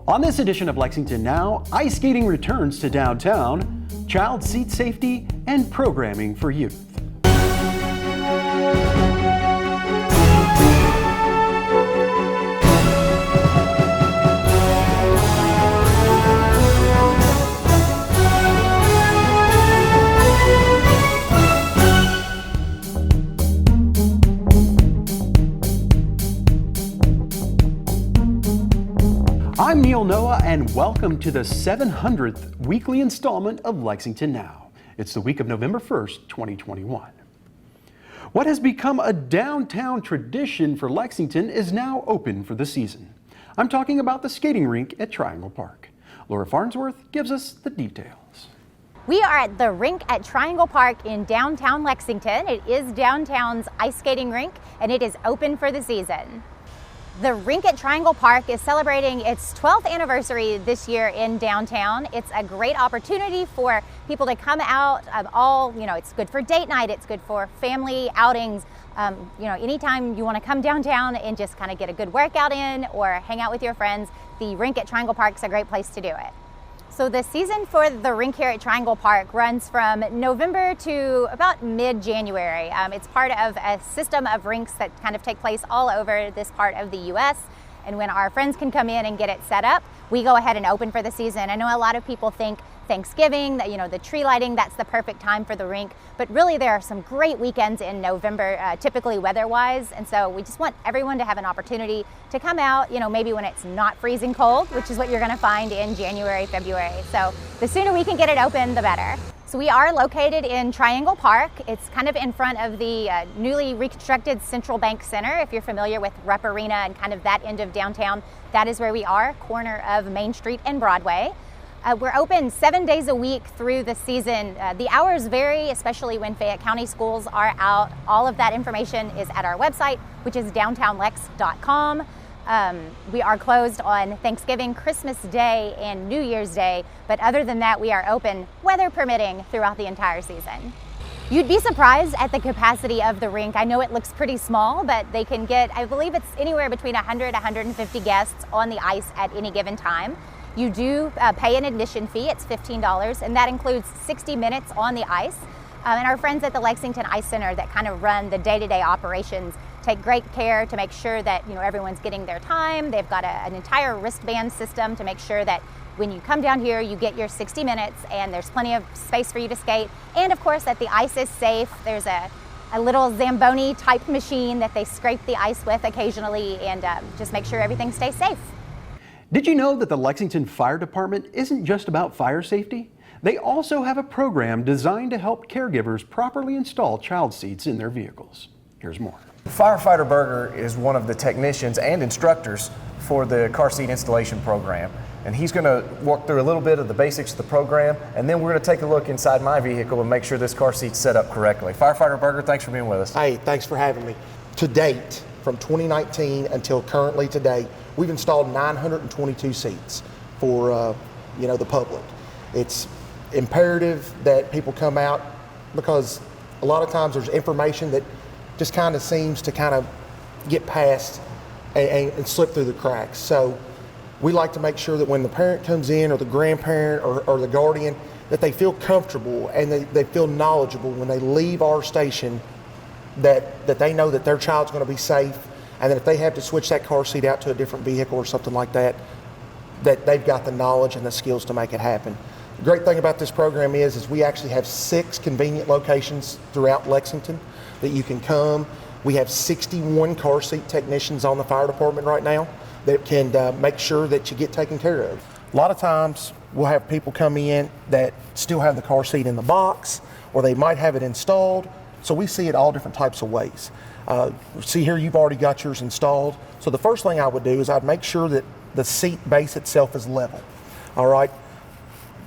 On this edition of Lexington Now, ice skating returns to downtown, child seat safety, and programming for youth. I'm Neil Noah, and welcome to the 700th weekly installment of Lexington Now. It's the week of November 1st, 2021. What has become a downtown tradition for Lexington is now open for the season. I'm talking about the skating rink at Triangle Park. Laura Farnsworth gives us the details. We are at the rink at Triangle Park in downtown Lexington. It is downtown's ice skating rink, and it is open for the season. The rink at Triangle Park is celebrating its 12th anniversary this year in downtown. It's a great opportunity for people to come out it's good for date night, it's good for family outings. Anytime you want to come downtown and just kind of get a good workout in or hang out with your friends, the rink at Triangle Park is a great place to do it. So the season for the rink here at Triangle Park runs from November to about mid-January. It's part of a system of rinks that kind of take place all over this part of the U.S. And when our friends can come in and get it set up, we go ahead and open for the season. I know a lot of people think Thanksgiving, the tree lighting, that's the perfect time for the rink. But really there are some great weekends in November, typically weather-wise. And so we just want everyone to have an opportunity to come out, maybe when it's not freezing cold, which is what you're gonna find in January, February. So the sooner we can get it open, the better. So we are located in Triangle Park. It's kind of in front of the newly reconstructed Central Bank Center. If you're familiar with Rupp Arena and kind of that end of downtown, that is where we are, corner of Main Street and Broadway. We're open 7 days a week through the season. The hours vary, especially when Fayette County schools are out. All of that information is at our website, which is downtownlex.com. We are closed on Thanksgiving, Christmas Day, and New Year's Day, but other than that, we are open, weather permitting, throughout the entire season. You'd be surprised at the capacity of the rink. I know it looks pretty small, but they can get, I believe it's anywhere between 100 150 guests on the ice at any given time. You do pay an admission fee, it's $15, and that includes 60 minutes on the ice. And our friends at the Lexington Ice Center that kind of run the day-to-day operations take great care to make sure that everyone's getting their time. They've got an entire wristband system to make sure that when you come down here, you get your 60 minutes and there's plenty of space for you to skate. And of course, that the ice is safe. There's a little Zamboni type machine that they scrape the ice with occasionally and just make sure everything stays safe. Did you know that the Lexington Fire Department isn't just about fire safety? They also have a program designed to help caregivers properly install child seats in their vehicles. Here's more. Firefighter Berger is one of the technicians and instructors for the car seat installation program. And he's going to walk through a little bit of the basics of the program, and then we're going to take a look inside my vehicle and make sure this car seat's set up correctly. Firefighter Berger, thanks for being with us. Hey, thanks for having me. To date, from 2019 until currently today, we've installed 922 seats for the public. It's imperative that people come out because a lot of times there's information that just kind of seems to kind of get past and slip through the cracks. So we like to make sure that when the parent comes in or the grandparent or the guardian, that they feel comfortable and they feel knowledgeable when they leave our station, that they know that their child's going to be safe, and that if they have to switch that car seat out to a different vehicle or something like that, that they've got the knowledge and the skills to make it happen. The great thing about this program is we actually have 6 convenient locations throughout Lexington that you can come. We have 61 car seat technicians on the fire department right now that can make sure that you get taken care of. A lot of times we'll have people come in that still have the car seat in the box, or they might have it installed. So we see it all different types of ways. See here, you've already got yours installed. So the first thing I would do is I'd make sure that the seat base itself is level. All right.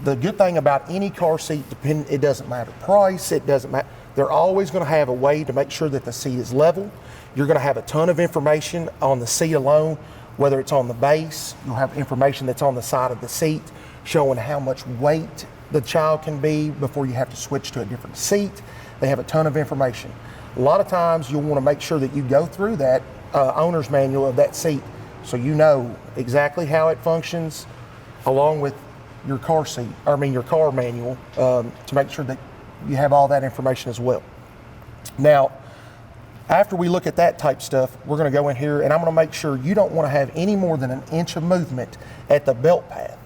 The good thing about any car seat, it doesn't matter price, it doesn't matter. They're always going to have a way to make sure that the seat is level. You're going to have a ton of information on the seat alone, whether it's on the base. You'll have information that's on the side of the seat showing how much weight the child can be before you have to switch to a different seat. They have a ton of information. A lot of times you'll want to make sure that you go through that owner's manual of that seat So you know exactly how it functions, along with your car seat, your car manual, to make sure that you have all that information as well. Now, after we look at that type stuff, we're going to go in here and I'm going to make sure you don't want to have any more than an inch of movement at the belt path.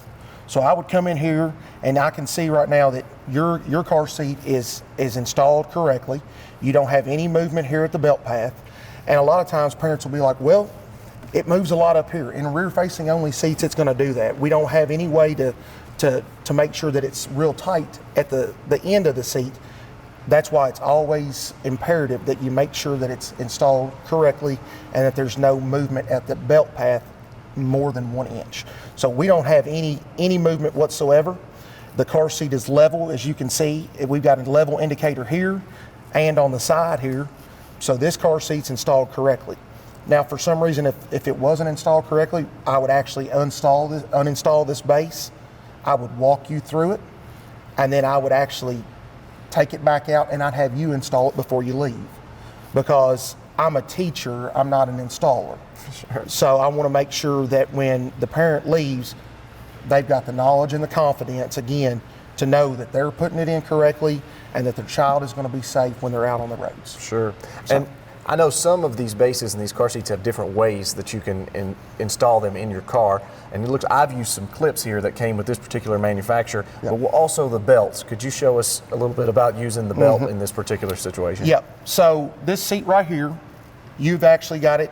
So I would come in here and I can see right now that your car seat is installed correctly. You don't have any movement here at the belt path. And a lot of times parents will be like, well, it moves a lot up here. In rear facing only seats, it's going to do that. We don't have any way to make sure that it's real tight at the end of the seat. That's why it's always imperative that you make sure that it's installed correctly and that there's no movement at the belt path more than 1 inch. So we don't have any movement whatsoever. The car seat is level, as you can see. We've got a level indicator here and on the side here. So this car seat's installed correctly. Now, for some reason, if it wasn't installed correctly, I would actually uninstall this base. I would walk you through it, and then I would actually take it back out and I'd have you install it before you leave. Because I'm a teacher, I'm not an installer. Sure. So I want to make sure that when the parent leaves, they've got the knowledge and the confidence, again, to know that they're putting it in correctly and that their child is going to be safe when they're out on the roads. Sure. So, and I know some of these bases and these car seats have different ways that you can install them in your car. And it looks, I've used some clips here that came with this particular manufacturer, Yep. but also the belts. Could you show us a little bit about using the belt in this particular situation? Yep. So this seat right here, you've actually got it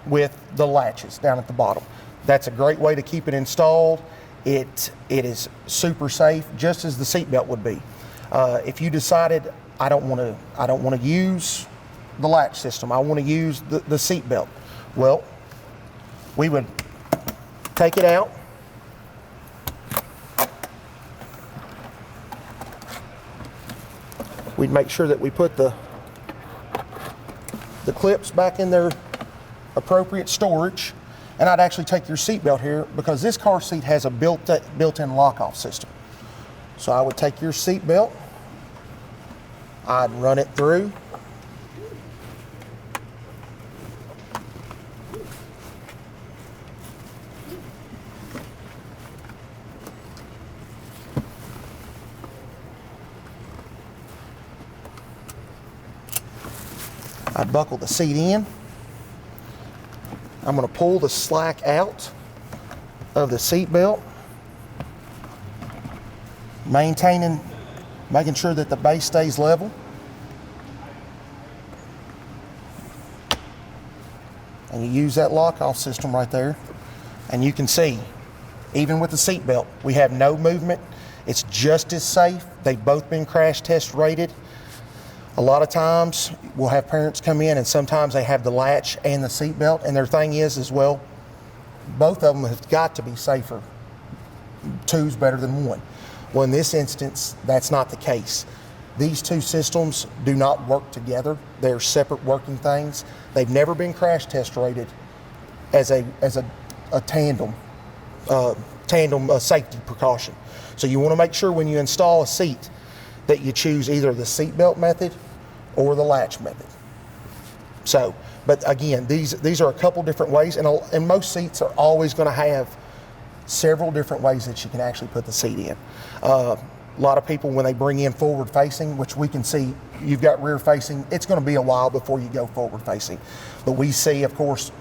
with the latches down at the bottom. That's a great way to keep it installed. It is super safe, just as the seat belt would be. If you decided I don't want to use the latch system, I want to use the seat belt, well, we would take it out. We'd make sure that we put the clips back in their appropriate storage, and I'd actually take your seat belt here because this car seat has a built-in lock-off system. So I would take your seat belt, I'd run it through, I buckle the seat in. I'm going to pull the slack out of the seat belt, making sure that the base stays level. And you use that lock-off system right there, and you can see, even with the seat belt, we have no movement. It's just as safe. They've both been crash test rated. A lot of times we'll have parents come in and sometimes they have the latch and the seat belt, and their thing is as well, both of them have got to be safer. Two's better than one. Well, in this instance, that's not the case. These two systems do not work together. They're separate working things. They've never been crash test rated as a tandem safety precaution. So you want to make sure when you install a seat that you choose either the seat belt method or the latch method. So, but again, these are a couple different ways, and most seats are always going to have several different ways that you can actually put the seat in. A lot of people, when they bring in forward facing, which we can see you've got rear facing, it's going to be a while before you go forward facing. But we see, of course,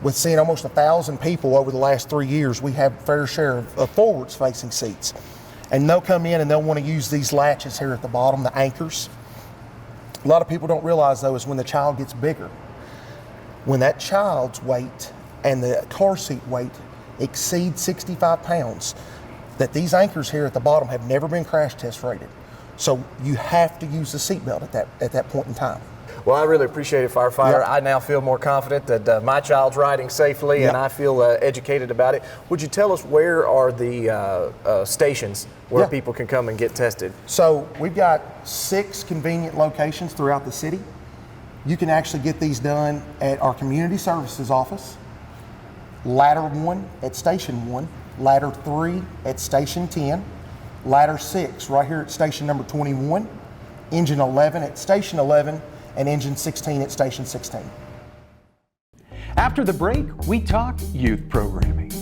with seeing almost 1,000 people over the last 3 years, we have a fair share of forwards facing seats. And they'll come in and they'll want to use these latches here at the bottom, the anchors. A lot of people don't realize, though, is when the child gets bigger, when that child's weight and the car seat weight exceeds 65 pounds, that these anchors here at the bottom have never been crash test rated. So you have to use the seat belt at that point in time. Well, I really appreciate it, firefighter. Yep. I now feel more confident that my child's riding safely, Yep. and I feel educated about it. Would you tell us where are the stations where Yeah. people can come and get tested? So we've got 6 convenient locations throughout the city. You can actually get these done at our community services office, Ladder 1 at Station 1, Ladder 3 at Station 10, Ladder 6 right here at Station number 21, Engine 11 at Station 11, and Engine 16 at Station 16. After the break, we talk youth programming.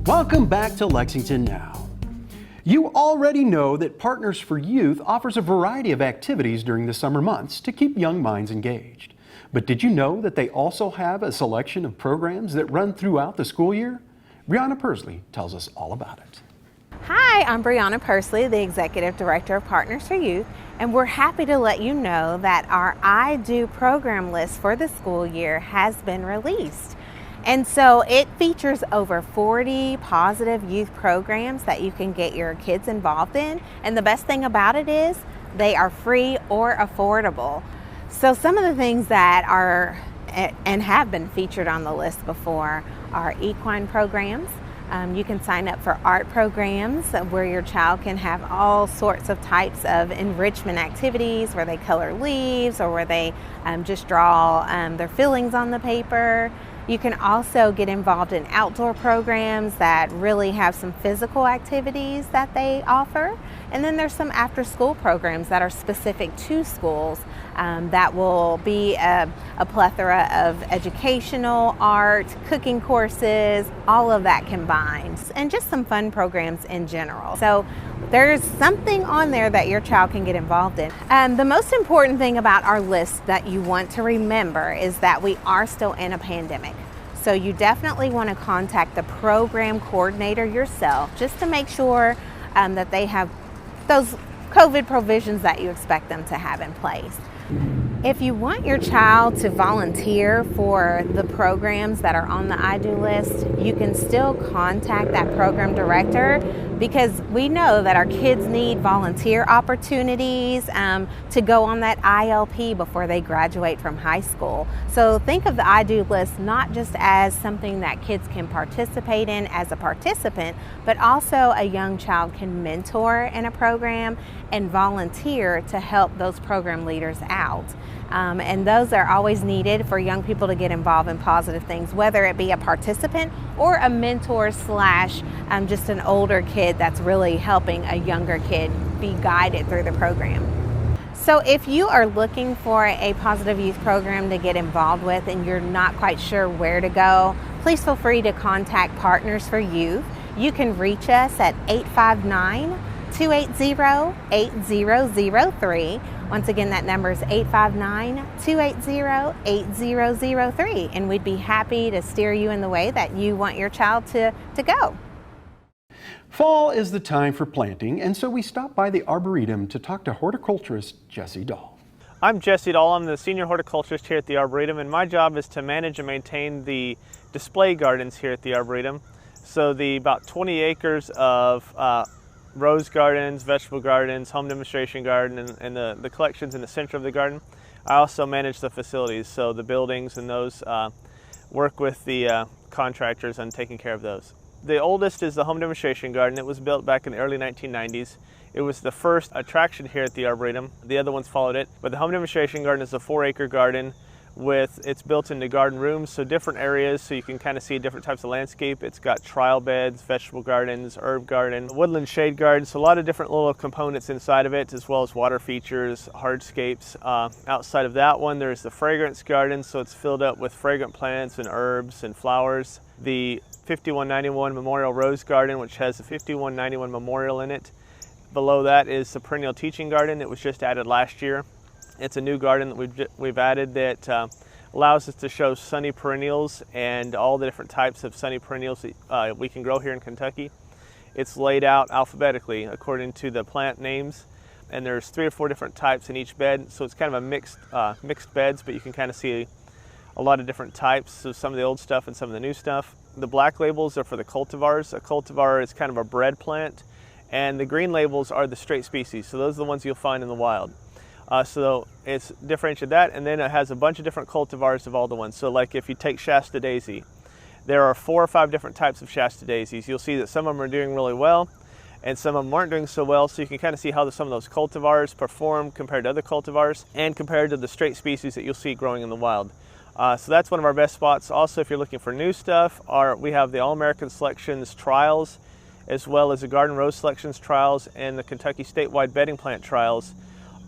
Welcome back to Lexington Now. You already know that Partners for Youth offers a variety of activities during the summer months to keep young minds engaged. But did you know that they also have a selection of programs that run throughout the school year? Brianna Persley tells us all about it. Hi, I'm Brianna Persley, the Executive Director of Partners for Youth, and we're happy to let you know that our I Do program list for the school year has been released. And so it features over 40 positive youth programs that you can get your kids involved in. And the best thing about it is they are free or affordable. So some of the things that are and have been featured on the list before are equine programs. You can sign up for art programs where your child can have all sorts of types of enrichment activities where they color leaves or where they just draw their feelings on the paper. You can also get involved in outdoor programs that really have some physical activities that they offer. And then there's some after-school programs that are specific to schools that will be a plethora of educational, art, cooking courses, all of that combined, and just some fun programs in general. So there's something on there that your child can get involved in. The most important thing about our list that you want to remember is that we are still in a pandemic. So you definitely want to contact the program coordinator yourself just to make sure that they have those COVID provisions that you expect them to have in place. If you want your child to volunteer for the programs that are on the I Do list, you can still contact that program director because we know that our kids need volunteer opportunities to go on that ILP before they graduate from high school. So think of the I Do list not just as something that kids can participate in as a participant, but also a young child can mentor in a program and volunteer to help those program leaders out. And those are always needed for young people to get involved in positive things, whether it be a participant or a mentor slash just an older kid that's really helping a younger kid be guided through the program. So if you are looking for a positive youth program to get involved with and you're not quite sure where to go, please feel free to contact Partners for Youth. You can reach us at 859-280-8003. Once again, that number is 859-280-8003, and we'd be happy to steer you in the way that you want your child to go. Fall is the time for planting, and so we stopped by the Arboretum to talk to horticulturist Jesse Dahl. I'm Jesse Dahl. I'm the senior horticulturist here at the Arboretum, and my job is to manage and maintain the display gardens here at the Arboretum. So the about 20 acres of rose gardens, vegetable gardens, home demonstration garden, and the collections in the center of the garden. I also manage the facilities, so the buildings and those, work with the contractors on taking care of those. The oldest is the home demonstration garden. It was built back in the early 1990s. It was the first attraction here at the Arboretum. The other ones followed it. But the home demonstration garden is a 4-acre garden it's built into garden rooms, so different areas so you can kind of see different types of landscape. It's got trial beds, vegetable gardens, herb garden, woodland shade garden, so a lot of different little components inside of it, as well as water features, hardscapes. Outside of that one, there's the fragrance garden, so it's filled up with fragrant plants and herbs and flowers. The 5191 Memorial Rose Garden, which has the 5191 Memorial in it. Below that is the perennial teaching garden. It was just added last year. It's a new garden that we've added that allows us to show sunny perennials and all the different types of sunny perennials that we can grow here in Kentucky. It's laid out alphabetically according to the plant names. and there's 3 or 4 different types in each bed, so it's kind of a mixed beds, but you can kind of see a lot of different types, so some of the old stuff and some of the new stuff. The black labels are for the cultivars. A cultivar is kind of a bred plant, and the green labels are the straight species, so those are the ones you'll find in the wild. So it's differentiated that, and then it has a bunch of different cultivars of all the ones. So like if you take Shasta Daisy, there are 4 or 5 different types of Shasta Daisies. You'll see that some of them are doing really well, and some of them aren't doing so well, so you can kind of see how some of those cultivars perform compared to other cultivars and compared to the straight species that you'll see growing in the wild. So that's one of our best spots. Also, if you're looking for new stuff, we have the All-American Selections trials, as well as the Garden Rose Selections trials and the Kentucky statewide bedding plant trials.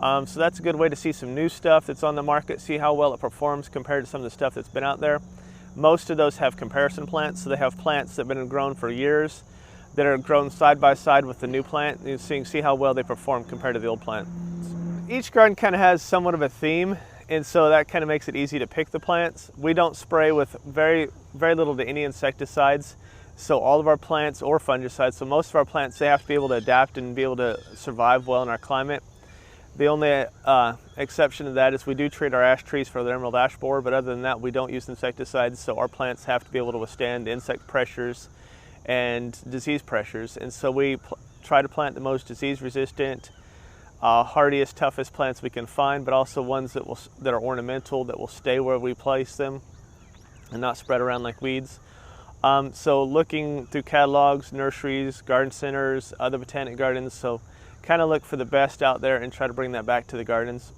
So that's a good way to see some new stuff that's on the market, see how well it performs compared to some of the stuff that's been out there. Most of those have comparison plants, so they have plants that have been grown for years that are grown side by side with the new plant, and so you can see how well they perform compared to the old plant. Each garden kind of has somewhat of a theme, and so that kind of makes it easy to pick the plants. We don't spray with very little to any insecticides, so all of our plants, or fungicides, so most of our plants, they have to be able to adapt and be able to survive well in our climate. The only exception to that is we do treat our ash trees for the emerald ash borer, but other than that, we don't use insecticides, so our plants have to be able to withstand insect pressures and disease pressures. And so we try to plant the most disease-resistant, hardiest, toughest plants we can find, but also ones that are ornamental, that will stay where we place them and not spread around like weeds. So looking through catalogs, nurseries, garden centers, other botanic gardens, so kind of look for the best out there and try to bring that back to the gardens.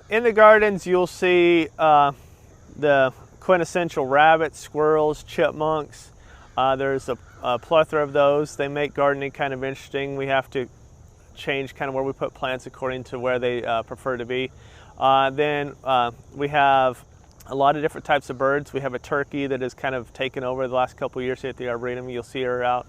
In the gardens, you'll see the quintessential rabbits, squirrels, chipmunks. There's a plethora of those. They make gardening kind of interesting. We have to change kind of where we put plants according to where they prefer to be. Then we have a lot of different types of birds. We have a turkey that has kind of taken over the last couple of years here at the Arboretum. You'll see her out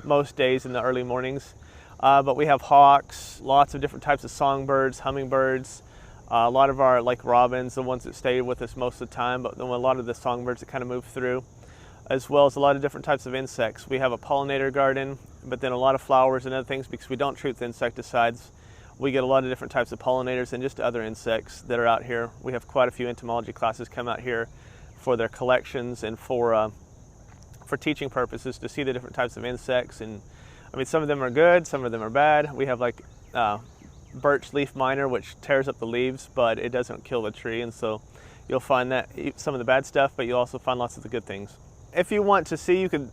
most days in the early mornings. But we have hawks, lots of different types of songbirds, hummingbirds, a lot of our like robins, the ones that stay with us most of the time, but then a lot of the songbirds that kind of move through, as well as a lot of different types of insects. We have a pollinator garden, but then a lot of flowers and other things because we don't treat with insecticides. We get a lot of different types of pollinators and just other insects that are out here. We have quite a few entomology classes come out here for their collections and for teaching purposes to see the different types of insects. And I mean, some of them are good, some of them are bad. We have like birch leaf miner, which tears up the leaves, but it doesn't kill the tree. And so you'll find that some of the bad stuff, but you'll also find lots of the good things. If you want to see, you can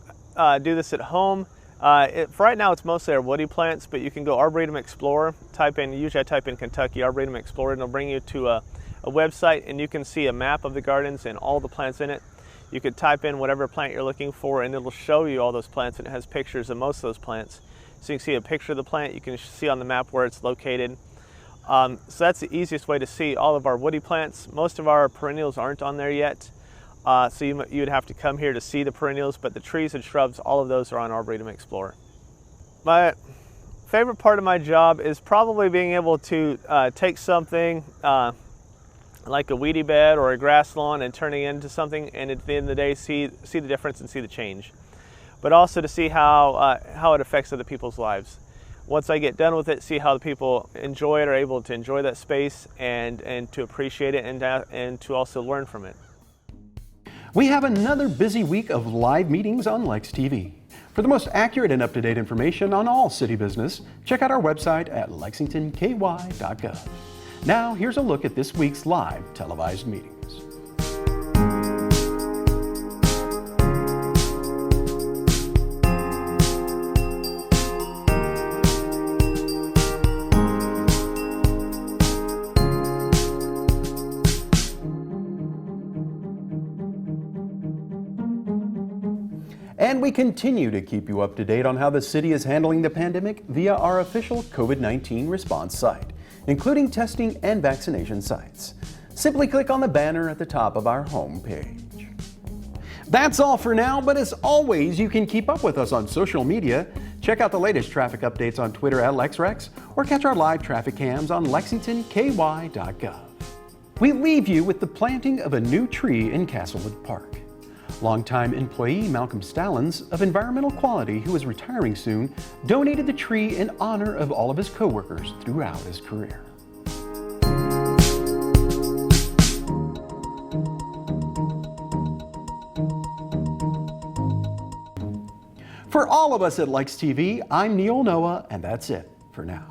do this at home. For right now, it's mostly our woody plants, but you can go Arboretum Explorer, usually I type in Kentucky Arboretum Explorer, and it'll bring you to a website, and you can see a map of the gardens and all the plants in it. You could type in whatever plant you're looking for, and it'll show you all those plants, and it has pictures of most of those plants. So you can see a picture of the plant, you can see on the map where it's located. So that's the easiest way to see all of our woody plants. Most of our perennials aren't on there yet. So you would have to come here to see the perennials, but the trees and shrubs, all of those are on Arboretum Explorer. My favorite part of my job is probably being able to take something like a weedy bed or a grass lawn and turning it into something, and at the end of the day see the difference and see the change. But also to see how it affects other people's lives. Once I get done with it, see how the people enjoy it, are able to enjoy that space and to appreciate it and to also learn from it. We have another busy week of live meetings on Lex TV. For the most accurate and up-to-date information on all city business, check out our website at lexingtonky.gov. Now, here's a look at this week's live televised meetings. And we continue to keep you up to date on how the city is handling the pandemic via our official COVID-19 response site, including testing and vaccination sites. Simply click on the banner at the top of our home page. That's all for now, but as always, you can keep up with us on social media. Check out the latest traffic updates on Twitter at LexRex, or catch our live traffic cams on lexingtonky.gov. We leave you with the planting of a new tree in Castlewood Park. Longtime employee Malcolm Stallings of Environmental Quality, who is retiring soon, donated the tree in honor of all of his coworkers throughout his career. For all of us at Lex TV, I'm Neil Noah, and that's it for now.